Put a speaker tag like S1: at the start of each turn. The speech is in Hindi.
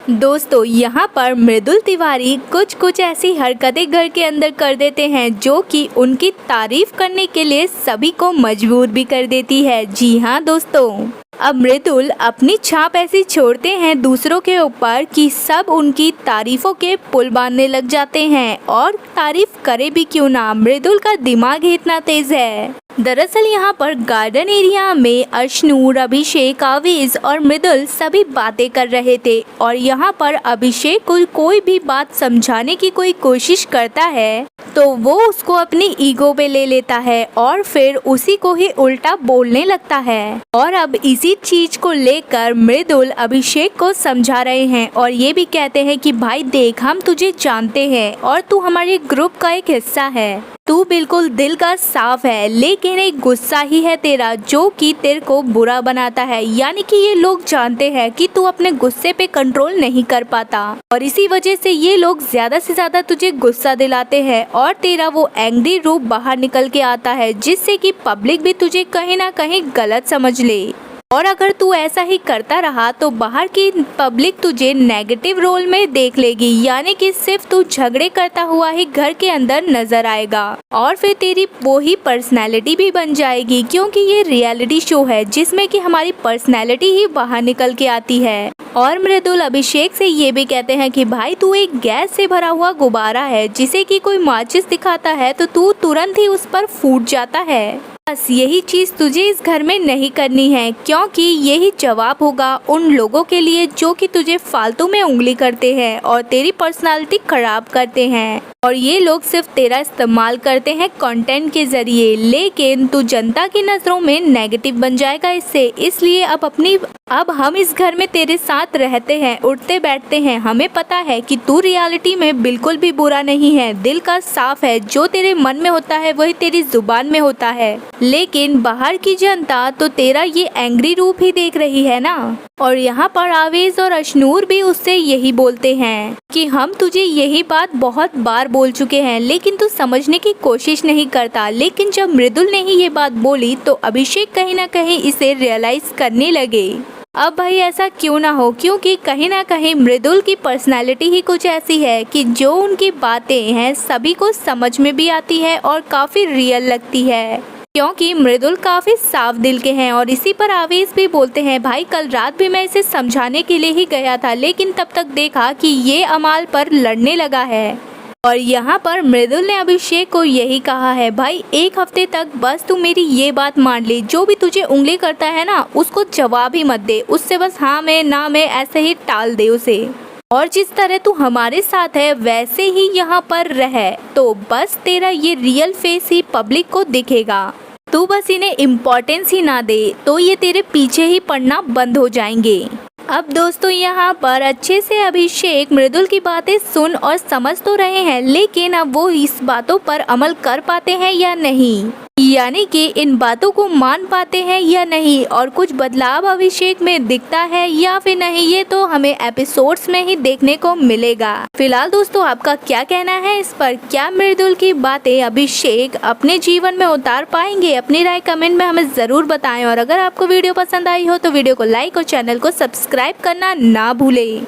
S1: दोस्तों यहाँ पर मृदुल तिवारी कुछ कुछ ऐसी हरकतें घर के अंदर कर देते हैं जो कि उनकी तारीफ करने के लिए सभी को मजबूर भी कर देती है। जी हाँ दोस्तों, अब मृदुल अपनी छाप ऐसी छोड़ते हैं दूसरों के ऊपर कि सब उनकी तारीफों के पुल बांधने लग जाते हैं। और तारीफ करे भी क्यों ना, मृदुल का दिमाग ही इतना तेज है। दरअसल यहाँ पर गार्डन एरिया में अशनूर, अभिषेक, आवेश और मृदुल सभी बातें कर रहे थे और यहाँ पर अभिषेक को कोई भी बात समझाने की कोई कोशिश करता है तो वो उसको अपनी ईगो पे ले लेता है और फिर उसी को ही उल्टा बोलने लगता है। और अब इसी चीज को लेकर मृदुल अभिषेक को समझा रहे हैं और ये भी कहते हैं कि भाई देख, हम तुझे जानते हैं और तू हमारे ग्रुप का एक हिस्सा है, तू बिल्कुल दिल का साफ है, लेकिन एक गुस्सा ही है तेरा जो कि तेरे को बुरा बनाता है। यानी कि ये लोग जानते हैं कि तू अपने गुस्से पे कंट्रोल नहीं कर पाता और इसी वजह से ये लोग ज्यादा से ज्यादा तुझे गुस्सा दिलाते हैं और तेरा वो एंग्री रूप बाहर निकल के आता है जिससे कि पब्लिक भी तुझे कहीं ना कहीं गलत समझ ले। और अगर तू ऐसा ही करता रहा तो बाहर की पब्लिक तुझे नेगेटिव रोल में देख लेगी, यानी कि सिर्फ तू झगड़े करता हुआ ही घर के अंदर नजर आएगा और फिर तेरी वो ही पर्सनैलिटी भी बन जाएगी, क्योंकि ये रियलिटी शो है जिसमें कि हमारी पर्सनैलिटी ही बाहर निकल के आती है। और मृदुल अभिषेक से ये भी कहते हैं कि भाई तू एक गैस से भरा हुआ गुब्बारा है जिसे कि कोई माचिस दिखाता है तो तू तुरंत ही उस पर फूट जाता है। बस यही चीज तुझे इस घर में नहीं करनी है, क्योंकि यही जवाब होगा उन लोगों के लिए जो कि तुझे फालतू में उंगली करते हैं और तेरी पर्सनालिटी खराब करते हैं। और ये लोग सिर्फ तेरा इस्तेमाल करते हैं कंटेंट के जरिए, लेकिन तू जनता की नजरों में नेगेटिव बन जाएगा इससे। इसलिए अब हम इस घर में तेरे साथ रहते हैं, उठते बैठते हैं, हमें पता है कि तू रियलिटी में बिल्कुल भी बुरा नहीं है, दिल का साफ है, जो तेरे मन में होता है वही तेरी जुबान में होता है। लेकिन बाहर की जनता तो तेरा ये एंग्री रूप ही देख रही है ना। और यहाँ पर आवेश और अशनूर भी उससे यही बोलते हैं कि हम तुझे यही बात बहुत बार बोल चुके हैं लेकिन तू समझने की कोशिश नहीं करता। लेकिन जब मृदुल ने ही ये बात बोली तो अभिषेक कहीं ना कहीं इसे रियलाइज करने लगे। अब भाई ऐसा क्यों ना हो, क्योंकि कहीं ना कहीं मृदुल की पर्सनालिटी ही कुछ ऐसी है कि जो उनकी बातें हैं सभी को समझ में भी आती है और काफी रियल लगती है, क्योंकि मृदुल काफी साफ दिल के हैं। और इसी पर आवेश भी बोलते हैं भाई कल रात भी मैं इसे समझाने के लिए ही गया था लेकिन तब तक देखा कि ये अमाल पर लड़ने लगा है। और यहाँ पर मृदुल ने अभिषेक को यही कहा है भाई एक हफ्ते तक बस तू मेरी ये बात मान ले, जो भी तुझे उंगली करता है ना उसको जवाब ही मत दे, उससे बस हाँ में ना में ऐसे ही टाल दे उसे। और जिस तरह तू हमारे साथ है वैसे ही यहाँ पर रहे तो बस तेरा ये रियल फेस ही पब्लिक को दिखेगा। तू बस इन्हें इम्पोर्टेंस ही ना दे तो ये तेरे पीछे ही पड़ना बंद हो जाएंगे। अब दोस्तों यहाँ पर अच्छे से अभिषेक मृदुल की बातें सुन और समझ तो रहे हैं, लेकिन अब वो इस बातों पर अमल कर पाते हैं या नहीं, यानी कि इन बातों को मान पाते हैं या नहीं और कुछ बदलाव अभिषेक में दिखता है या फिर नहीं, ये तो हमें एपिसोड्स में ही देखने को मिलेगा। फिलहाल दोस्तों आपका क्या कहना है इस पर, क्या मृदुल की बातें अभिषेक अपने जीवन में उतार पाएंगे? अपनी राय कमेंट में हमें जरूर बताएं और अगर आपको वीडियो पसंद आई हो तो वीडियो को लाइक और चैनल को सब्सक्राइब करना ना भूलें।